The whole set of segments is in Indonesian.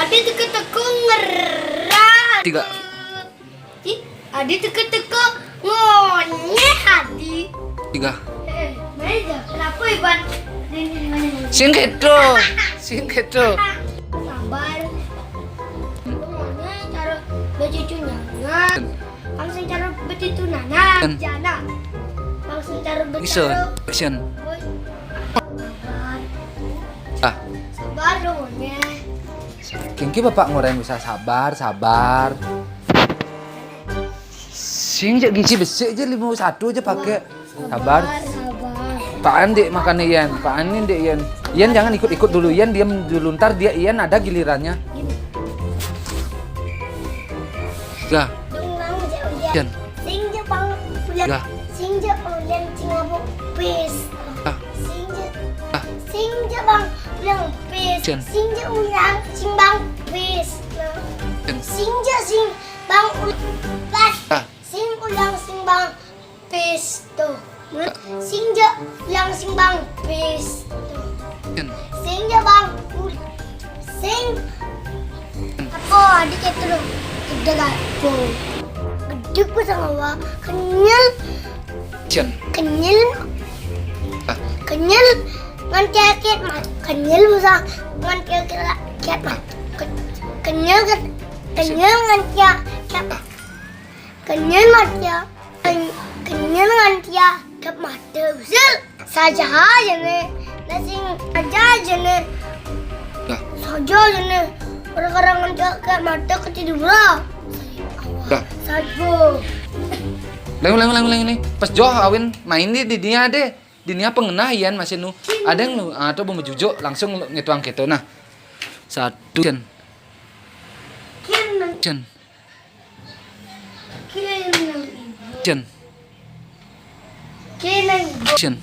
Adi teka-teka ngerat. 3. Adi teka-teka ngonyeh Adi. 3. Mana kenapa Iban? Sing kedo. Sing kedo. Sabar. Ngomongnya cara becucu nyangan. Langsung cara becucu nana. Jana. Langsung cara Iso. becucu. Action. Sabar. Ah, Sabar dong ngonyeh. kengki bapak ngoreng bisa sabar. Sing jak gizi besik aja 51 aja pakai. Sabar. Pak Andi makan Ian. Pak Andi dek Ian. Ian jangan ikut-ikut dulu. Ian diam dulu. Ntar dia Ian ada gilirannya. Ya. Ian. Sing Jepang ulen. Ya. Sing Jepang ulen Singapura pes. Ah. Sing Jepang ulen pes. Jen. Sing Jepang Singbang pes. Jen. Sing Bang ulas. Ah. Sing ulang Singbang pes to. Sing ulang Singbang pes to. Ian. Sing Jepang sing apa adik itu loh gede gak po gede po sama kenyal Ian. Ah. kenyal ngan keket mat kenyal bisa ngan keket mat kenyal ngan keket kenyal mat ya kenyal ngan keket mat usil saja aja nih nasi aja nih Dah. saja aja nih orang-orang keket mata ketiduran Dah. saja Ulang. Pas Jo awin main di dia deh. Di dia pengenah Ian masih nu. Ada yang nu atau bumbu jujuk langsung ngituang gitu. Nah. 1 Ian. kenang Ian. kenang Ian. kenang Ian.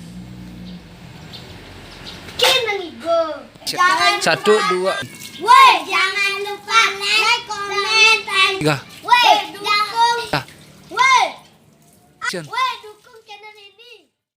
kenang igo 1 2 woi jangan lupa like comment dan 3. woi dukung Ah. woi Ian. woi